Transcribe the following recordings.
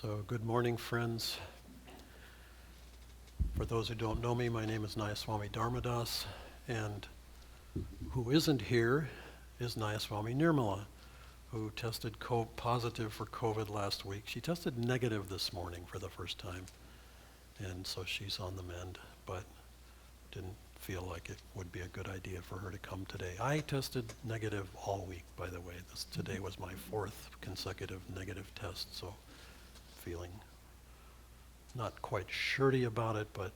So good morning, friends. For those who don't know me, my name is Nayaswami Dharmadas, and who isn't here is Nayaswami Nirmala, who tested positive for COVID last week. She tested negative this morning for the first time, and so she's on the mend, but didn't feel like it would be a good idea for her to come today. I tested negative all week, by the way. Today was my fourth consecutive negative test, so feeling not quite surety about it, but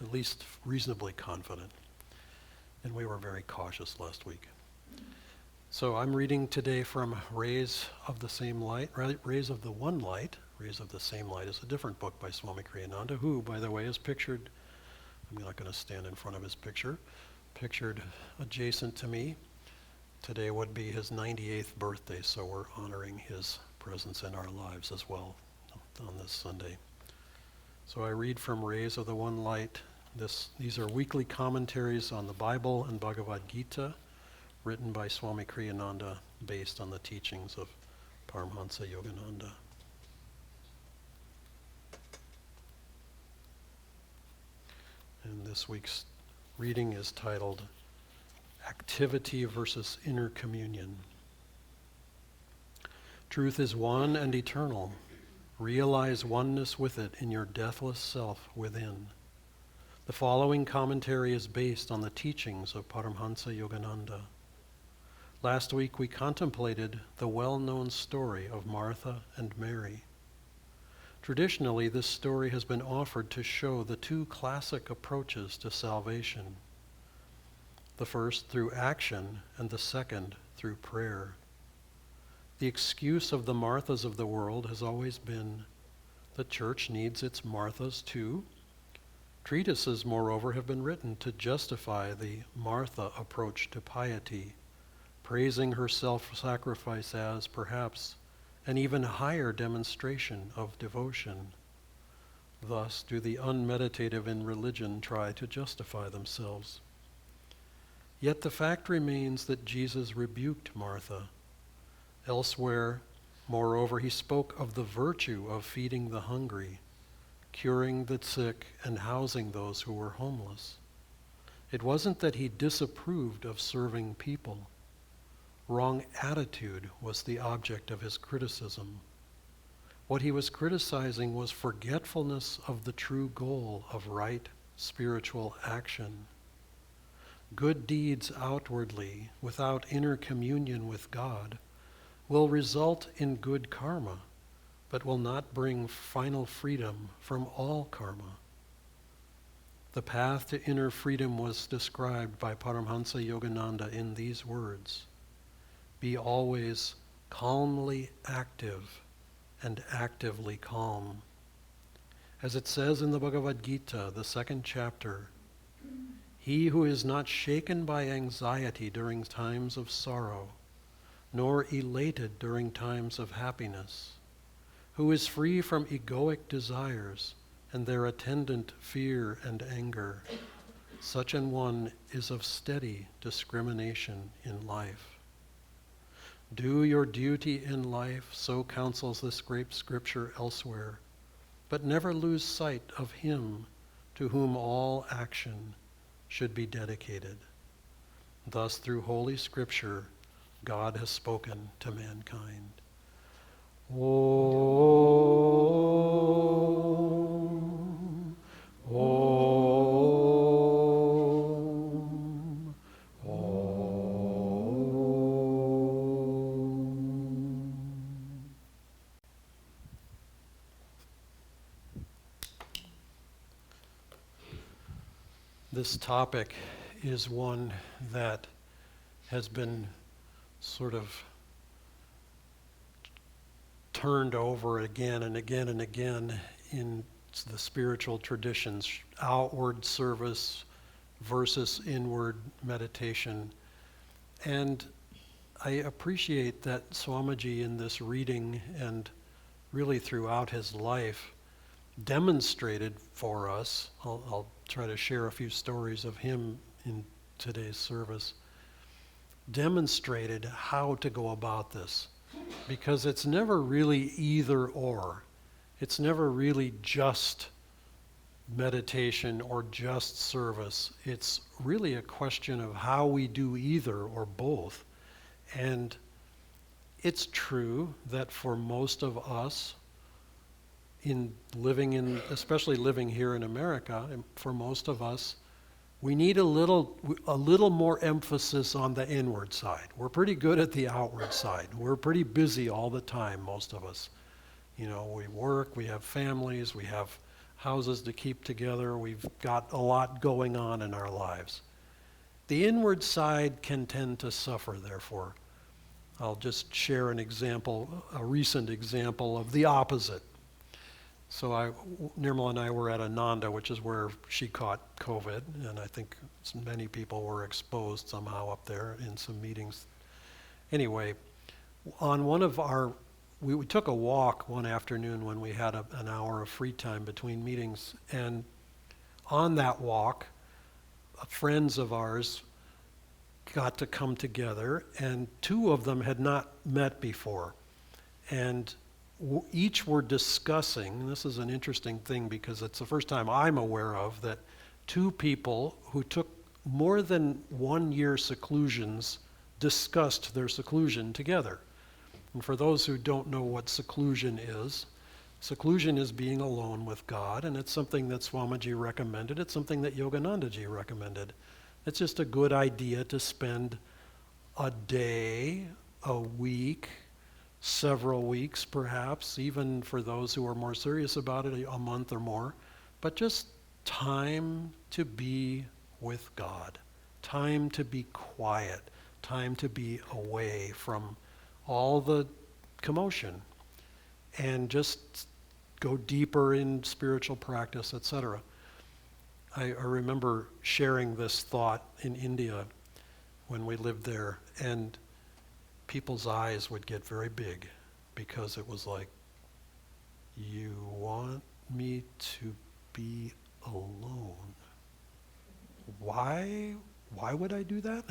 at least reasonably confident. And we were very cautious last week. So I'm reading today from Rays of the Same Light, Rays of the One Light. Rays of the Same Light is a different book by Swami Kriya-yoga, who, by the way, is pictured, I'm not going to stand in front of his picture, pictured adjacent to me. Today would be his 98th birthday, so we're honoring his presence in our lives as well on this Sunday. So I read from Rays of the One Light. These are weekly commentaries on the Bible and Bhagavad Gita, written by Swami Kriya-yoga, based on the teachings of Paramahansa Yogananda. And this week's reading is titled Activity versus Inner Communion. Truth is one and eternal. Realize oneness with it in your deathless self within. The following commentary is based on the teachings of Paramahansa Yogananda. Last week we contemplated the well-known story of Martha and Mary. Traditionally, this story has been offered to show the two classic approaches to salvation. The first through action and the second through prayer. The excuse of the Marthas of the world has always been, the church needs its Marthas too. Treatises, moreover, have been written to justify the Martha approach to piety, praising her self-sacrifice as, perhaps, an even higher demonstration of devotion. Thus do the unmeditative in religion try to justify themselves. Yet the fact remains that Jesus rebuked Martha. Elsewhere, moreover, he spoke of the virtue of feeding the hungry, curing the sick, and housing those who were homeless. It wasn't that he disapproved of serving people. Wrong attitude was the object of his criticism. What he was criticizing was forgetfulness of the true goal of right spiritual action. Good deeds outwardly, without inner communion with God, will result in good karma, but will not bring final freedom from all karma. The path to inner freedom was described by Paramahansa Yogananda in these words: be always calmly active and actively calm. As it says in the Bhagavad Gita, the 2nd chapter, he who is not shaken by anxiety during times of sorrow, nor elated during times of happiness, who is free from egoic desires and their attendant fear and anger, such an one is of steady discrimination in life. Do your duty in life, so counsels this great scripture elsewhere, but never lose sight of him to whom all action should be dedicated. Thus, through Holy Scripture, God has spoken to mankind. Om, Om, Om. This topic is one that has been sort of turned over again and again and again in the spiritual traditions, outward service versus inward meditation. And I appreciate that Swamiji in this reading and really throughout his life demonstrated for us, I'll try to share a few stories of him in today's service, demonstrated how to go about this, because it's never really either or. It's never really just meditation or just service. It's really a question of how we do either or both. And it's true that for most of us, especially living here in America, and for most of us, we need a little more emphasis on the inward side. We're pretty good at the outward side. We're pretty busy all the time, most of us. You know, we work, we have families, we have houses to keep together, we've got a lot going on in our lives. The inward side can tend to suffer, therefore. I'll just share an example, a recent example of the opposite. So Nirmala and I were at Ananda, which is where she caught COVID, and I think many people were exposed somehow up there in some meetings. Anyway, on we took a walk one afternoon when we had an hour of free time between meetings, and on that walk, friends of ours got to come together, and two of them had not met before. And each were discussing, and this is an interesting thing because it's the first time I'm aware of, that two people who took more than 1 year seclusions discussed their seclusion together. And for those who don't know what seclusion is being alone with God, and it's something that Swamiji recommended, it's something that Yoganandaji recommended. It's just a good idea to spend a day, a week, several weeks perhaps, even for those who are more serious about it, a month or more, but just time to be with God, time to be quiet, time to be away from all the commotion, and just go deeper in spiritual practice, etc. I remember sharing this thought in India when we lived there, and people's eyes would get very big because it was like, you want me to be alone? Why would I do that?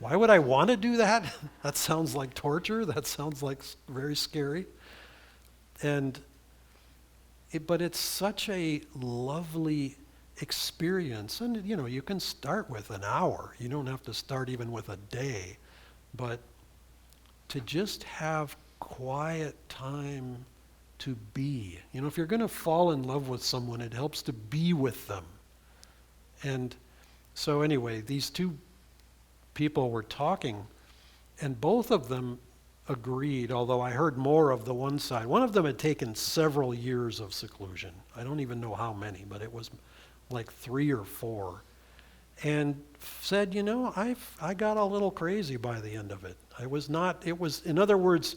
Why would I want to do that? That sounds like torture. That sounds like very scary. But it's such a lovely experience. And you know, you can start with an hour. You don't have to start even with a day. But to just have quiet time to be. You know, if you're going to fall in love with someone, it helps to be with them. And so anyway, these two people were talking, and both of them agreed, although I heard more of the one side. One of them had taken several years of seclusion. I don't even know how many, but it was like 3 or 4. And said, you know, I got a little crazy by the end of it. In other words,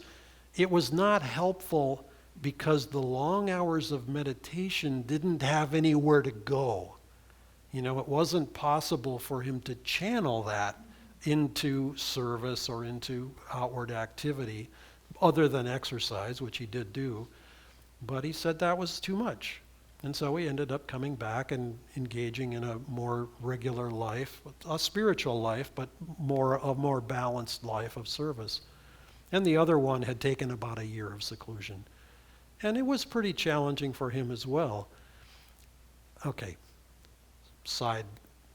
it was not helpful because the long hours of meditation didn't have anywhere to go. You know, it wasn't possible for him to channel that into service or into outward activity other than exercise, which he did do. But he said that was too much. And so he ended up coming back and engaging in a more regular life, a spiritual life, but a more balanced life of service. And the other one had taken about a year of seclusion. And it was pretty challenging for him as well. Okay, side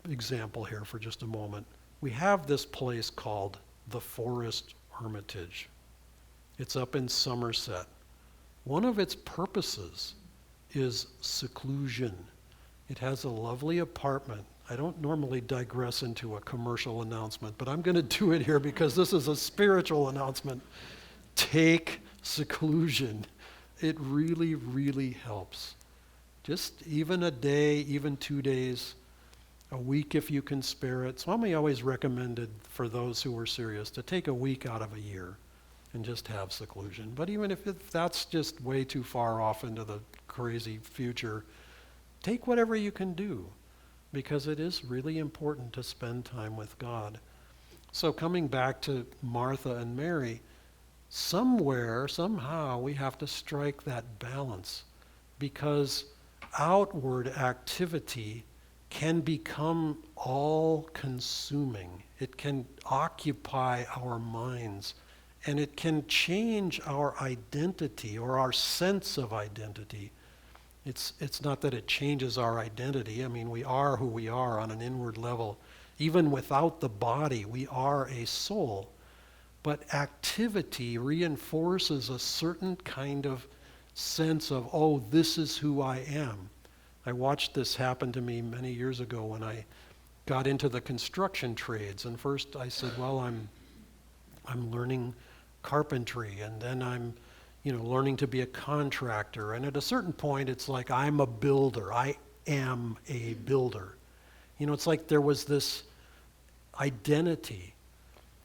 example here for just a moment. We have this place called the Forest Hermitage. It's up in Somerset. One of its purposes is seclusion. It has a lovely apartment. I don't normally digress into a commercial announcement, but I'm going to do it here because this is a spiritual announcement. Take seclusion. It really, really helps. Just even a day, even 2 days, a week if you can spare it. Swami always recommended for those who were serious to take a week out of a year and just have seclusion. But even if that's just way too far off into the crazy future, take whatever you can do, because it is really important to spend time with God. So coming back to Martha and Mary, somewhere, somehow, we have to strike that balance, because outward activity can become all-consuming. It can occupy our minds And it can change our identity or our sense of identity. It's not that it changes our identity. I mean, we are who we are on an inward level. Even without the body, we are a soul. But activity reinforces a certain kind of sense of, oh, this is who I am. I watched this happen to me many years ago when I got into the construction trades. And first I said, well, I'm learning carpentry, and then I'm learning to be a contractor. And at a certain point, it's like I'm a builder. I am a builder. It's like there was this identity.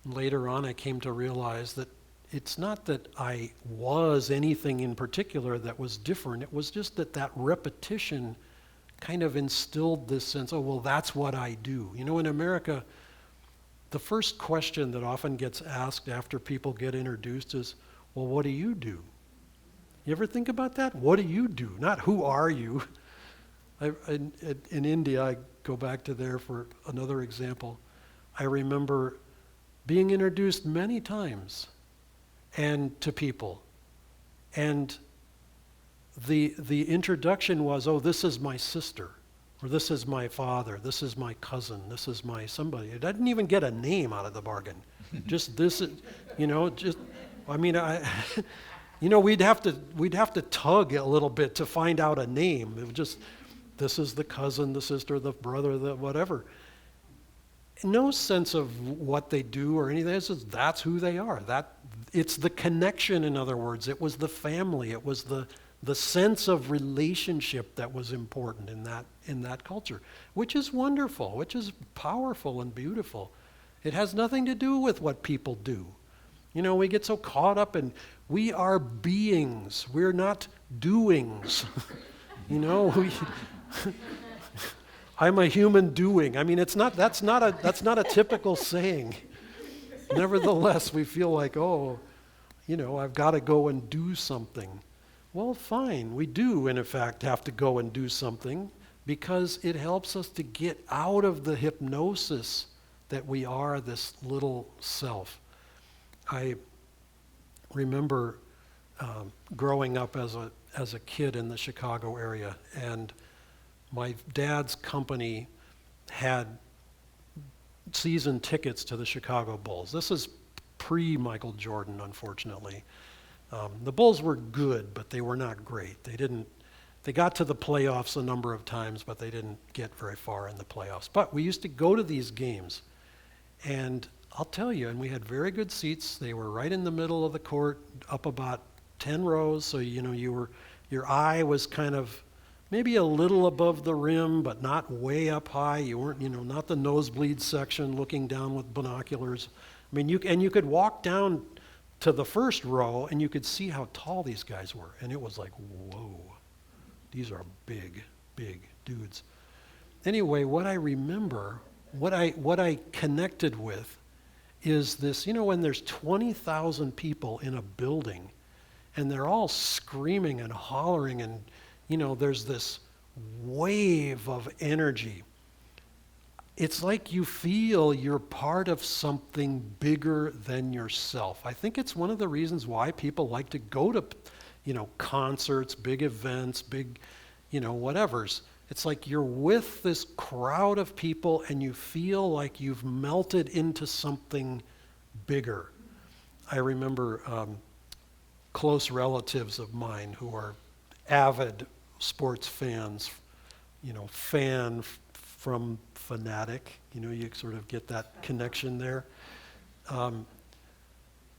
Later on, I came to realize that it's not that I was anything in particular that was different. It was just that repetition kind of instilled this sense, oh, well, that's what I do. In America, the first question that often gets asked after people get introduced is, well, what do you do? You ever think about that? What do you do? Not who are you? In India, I go back to there for another example. I remember being introduced many times and to people. And the introduction was, oh, this is my sister, or this is my father, this is my cousin, this is my somebody. I didn't even get a name out of the bargain. Just this, we'd have to tug a little bit to find out a name. It was just, this is the cousin, the sister, the brother, the whatever. No sense of what they do or anything. It's just, that's who they are. It's the connection, in other words. It was the family. It was the sense of relationship that was important in that culture, which is wonderful, which is powerful and beautiful. It has nothing to do with what people do. We get so caught up in, we are beings. We're not doings. I'm a human doing. I mean, that's not a typical saying. Nevertheless, we feel like, oh, I've got to go and do something. Well, fine, we do, in fact, have to go and do something because it helps us to get out of the hypnosis that we are this little self. I remember growing up as a kid in the Chicago area, and my dad's company had season tickets to the Chicago Bulls. This is pre-Michael Jordan, unfortunately. The Bulls were good, but they were not great. They got to the playoffs a number of times, but they didn't get very far in the playoffs. But we used to go to these games, and I'll tell you, and we had very good seats. They were right in the middle of the court, up about 10 rows, so your eye was kind of maybe a little above the rim, but not way up high. You weren't, not the nosebleed section looking down with binoculars. I mean, you could walk down to the first row and you could see how tall these guys were. And it was like, whoa, these are big, big dudes. Anyway, what I remember, what I connected with is this, when there's 20,000 people in a building and they're all screaming and hollering and, there's this wave of energy. It's like you feel you're part of something bigger than yourself. I think it's one of the reasons why people like to go to, concerts, big events, big, whatevers. It's like you're with this crowd of people and you feel like you've melted into something bigger. I remember close relatives of mine who are avid sports fans, fan from fanatic, you sort of get that connection there.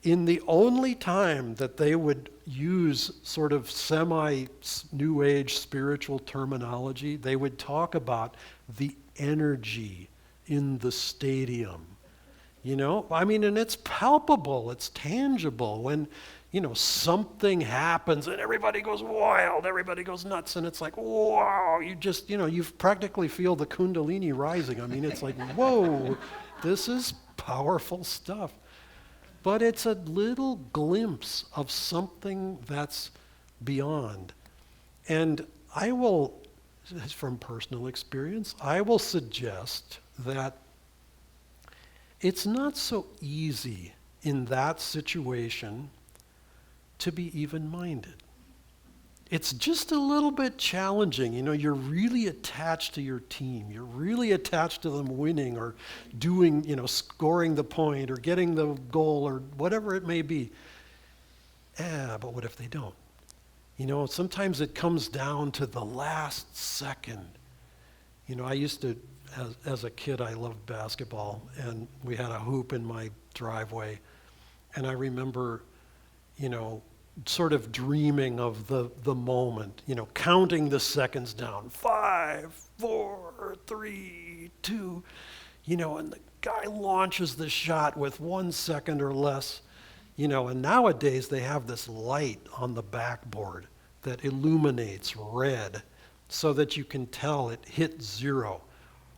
In the only time that they would use sort of semi-New Age spiritual terminology, they would talk about the energy in the stadium. And it's palpable, it's tangible. When, something happens and everybody goes wild, everybody goes nuts, and it's like, wow, you practically feel the kundalini rising. I mean, it's like, whoa, this is powerful stuff. But it's a little glimpse of something that's beyond. And I will, from personal experience, I will suggest that it's not so easy in that situation to be even-minded. It's just a little bit challenging. You're really attached to your team. You're really attached to them winning or doing, scoring the point or getting the goal or whatever it may be. But what if they don't? Sometimes it comes down to the last second. I used to, as a kid, I loved basketball, and we had a hoop in my driveway. And I remember, sort of dreaming of the moment, counting the seconds down. 5, 4, 3, 2, and the guy launches the shot with 1 second or less, and nowadays they have this light on the backboard that illuminates red so that you can tell it hit 0.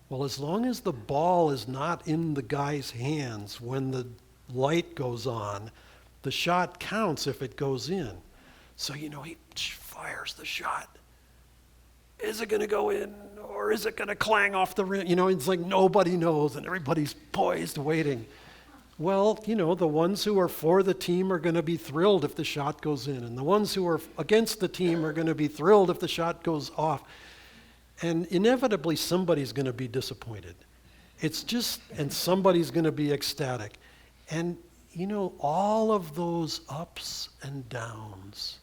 Well, as long as the ball is not in the guy's hands when the light goes on, the shot counts if it goes in. So, he fires the shot. Is it going to go in or is it going to clang off the rim? It's like nobody knows and everybody's poised waiting. Well, the ones who are for the team are going to be thrilled if the shot goes in, and the ones who are against the team are going to be thrilled if the shot goes off. And inevitably somebody's going to be disappointed. And somebody's going to be ecstatic. And all of those ups and downs.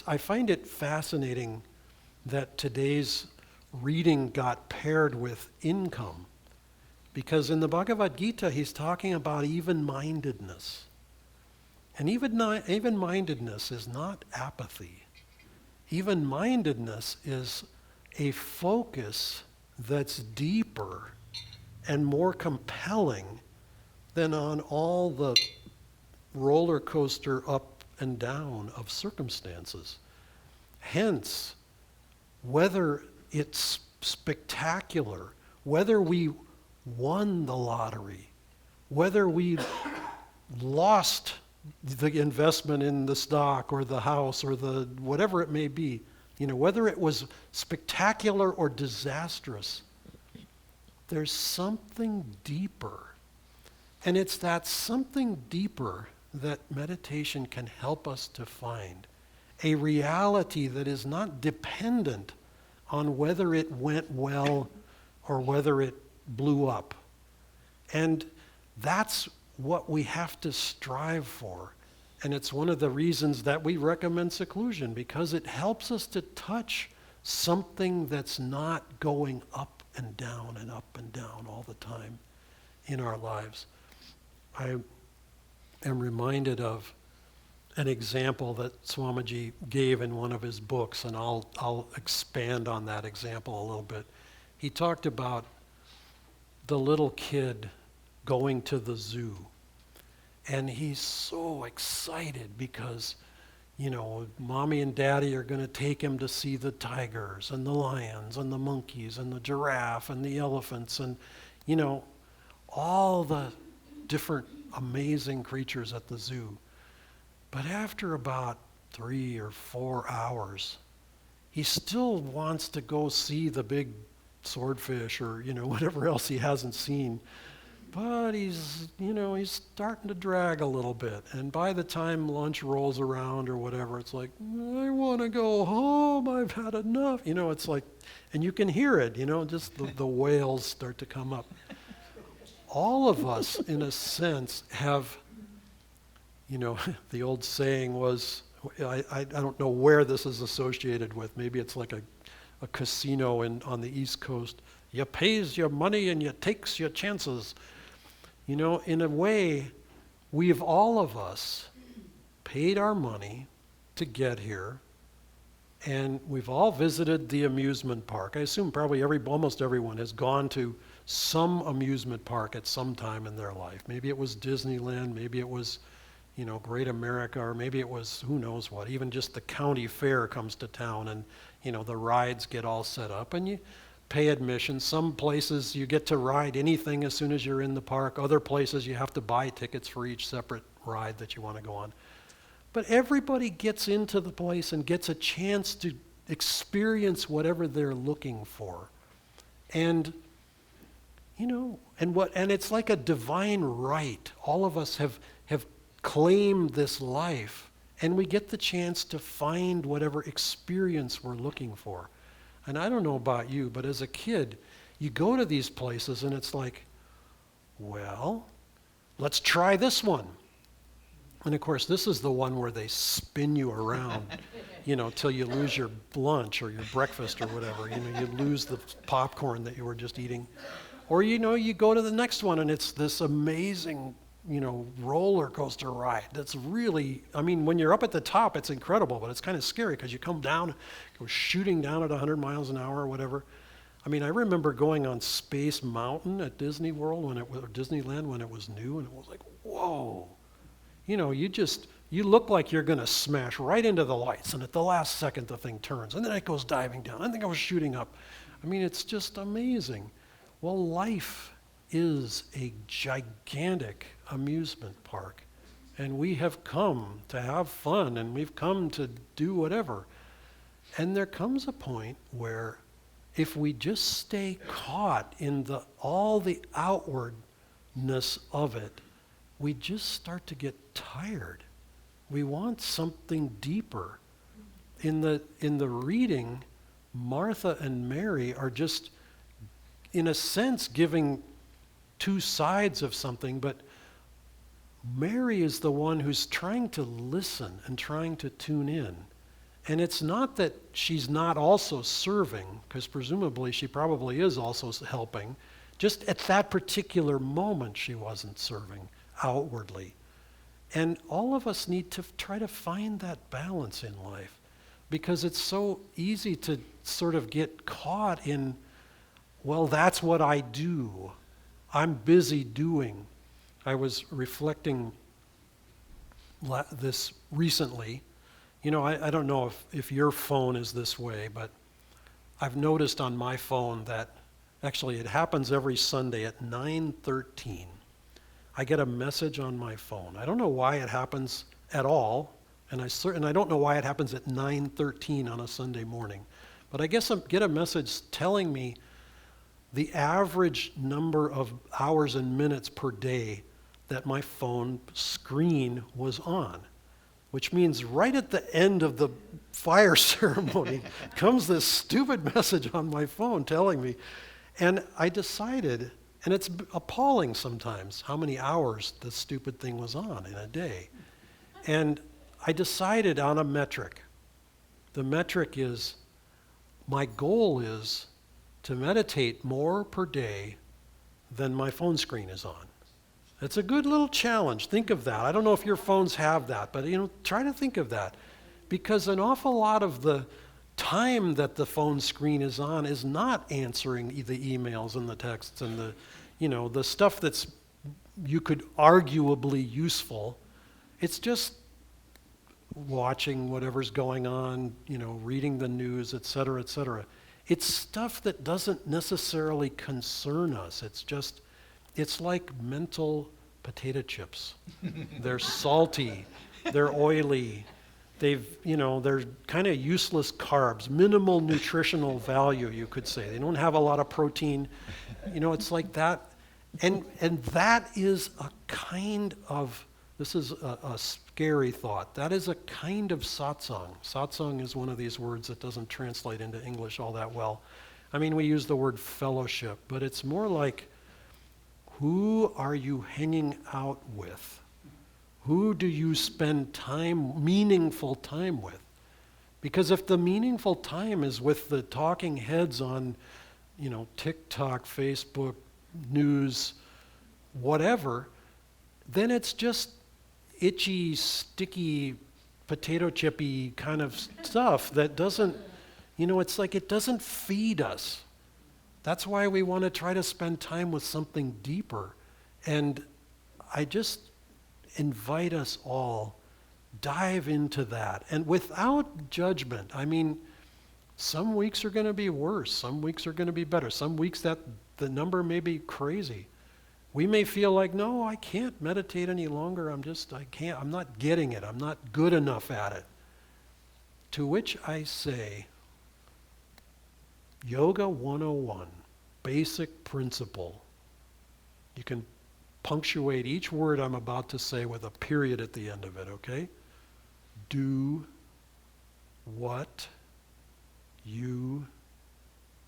I find it fascinating that today's reading got paired with income, because in the Bhagavad Gita, he's talking about even-mindedness. And even-mindedness is not apathy. Even-mindedness is a focus that's deeper and more compelling than on all the roller coaster up and down of circumstances. Hence, whether it's spectacular, whether we won the lottery, whether we lost the investment in the stock or the house or the whatever it may be, whether it was spectacular or disastrous, there's something deeper. And it's that something deeper that meditation can help us to find. A reality that is not dependent on whether it went well or whether it blew up. And that's what we have to strive for. And it's one of the reasons that we recommend seclusion, because it helps us to touch something that's not going up and down all the time in our lives. I am reminded of an example that Swamiji gave in one of his books, and I'll expand on that example a little bit. He talked about the little kid going to the zoo, and he's so excited because, mommy and daddy are going to take him to see the tigers and the lions and the monkeys and the giraffe and the elephants and, all the different amazing creatures at the zoo. But after about 3 or 4 hours, he still wants to go see the big swordfish or, whatever else he hasn't seen. But he's starting to drag a little bit. And by the time lunch rolls around or whatever, it's like, I want to go home, I've had enough. It's like, and you can hear it, just the wails start to come up. All of us, in a sense, have, the old saying was, I don't know where this is associated with. Maybe it's like a casino on the East Coast. You pays your money and you takes your chances. In a way, we've all of us paid our money to get here, and we've all visited the amusement park. I assume probably almost everyone has gone to some amusement park at some time in their life. Maybe it was Disneyland, maybe it was, Great America, or maybe it was who knows what. Even just the county fair comes to town, and, the rides get all set up, and you pay admission. Some places you get to ride anything as soon as you're in the park. Other places you have to buy tickets for each separate ride that you want to go on. But everybody gets into the place and gets a chance to experience whatever they're looking for. And and it's like a divine right. All of us have claim this life, and we get the chance to find whatever experience we're looking for. And I don't know about you, but as a kid, you go to these places and it's like, well, let's try this one. And of course, this is the one where they spin you around, till you lose your lunch or your breakfast or whatever. You lose the popcorn that you were just eating. Or, you go to the next one and it's this amazing, roller coaster ride. That's really, when you're up at the top, it's incredible, but it's kind of scary because you come down, go shooting down at 100 miles an hour or whatever. I remember going on Space Mountain at Disney World or Disneyland when it was new, and it was like, whoa. You look like you're going to smash right into the lights, and at the last second the thing turns, and then it goes diving down. I think I was shooting up. It's just amazing. Well, life is a gigantic amusement park, and we have come to have fun, and we've come to do whatever. And there comes a point where if we just stay caught in all the outwardness of it, we just start to get tired. We want something deeper. In the reading, Martha and Mary are just, in a sense, giving two sides of something, but Mary is the one who's trying to listen and trying to tune in. And it's not that she's not also serving, because presumably she probably is also helping. Just at that particular moment, she wasn't serving outwardly. And all of us need to try to find that balance in life, because it's so easy to sort of get caught in, well, that's what I do. I'm busy doing. I was reflecting this recently. I don't know if your phone is this way, but I've noticed on my phone that actually it happens every Sunday at 9:13. I get a message on my phone. I don't know why it happens at all, and I don't know why it happens at 9:13 on a Sunday morning. But I guess I get a message telling me the average number of hours and minutes per day that my phone screen was on, which means right at the end of the fire ceremony comes this stupid message on my phone telling me. And I decided, and it's appalling sometimes how many hours this stupid thing was on in a day. And I decided on a metric. The metric is, my goal is to meditate more per day than my phone screen is on. It's a good little challenge. Think of that. I don't know if your phones have that, but try to think of that. Because an awful lot of the time that the phone screen is on is not answering the emails and the texts and the stuff that's you could arguably useful. It's just watching whatever's going on, reading the news, et cetera, et cetera. It's stuff that doesn't necessarily concern us. It's like mental potato chips. They're salty, they're oily, they're kind of useless carbs, minimal nutritional value, you could say. They don't have a lot of protein. It's like that. And that is a kind of, this is a scary thought, that is a kind of satsang. Satsang is one of these words that doesn't translate into English all that well. We use the word fellowship, but it's more like, who are you hanging out with? Who do you spend meaningful time with? Because if the meaningful time is with the talking heads on, TikTok, Facebook, news, whatever, then it's just itchy, sticky, potato chippy kind of stuff that doesn't, it's like it doesn't feed us. That's why we want to try to spend time with something deeper. And I just invite us all, dive into that. And without judgment. Some weeks are going to be worse. Some weeks are going to be better. Some weeks that the number may be crazy. We may feel like, no, I can't meditate any longer. I'm not getting it. I'm not good enough at it. To which I say, Yoga 101, basic principle. You can punctuate each word I'm about to say with a period at the end of it, okay? Do what you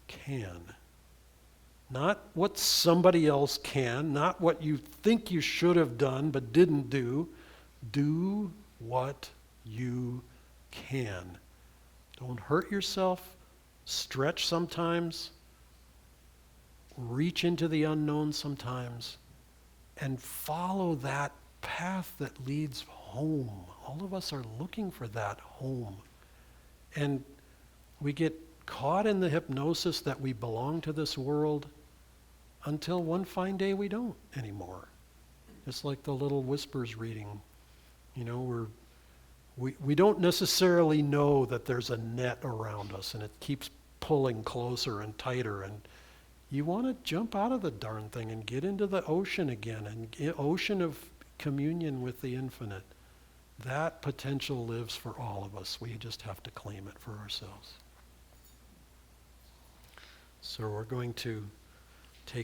can. Not what somebody else can, not what you think you should have done but didn't do. Do what you can. Don't hurt yourself. Stretch sometimes. Reach into the unknown sometimes. And follow that path that leads home. All of us are looking for that home. And we get caught in the hypnosis that we belong to this world until one fine day we don't anymore. It's like the little whispers reading. You know, we don't necessarily know that there's a net around us and it keeps pulling closer and tighter, and you want to jump out of the darn thing and get into the ocean again, and ocean of communion with the infinite. That potential lives for all of us. We just have to claim it for ourselves. So we're going to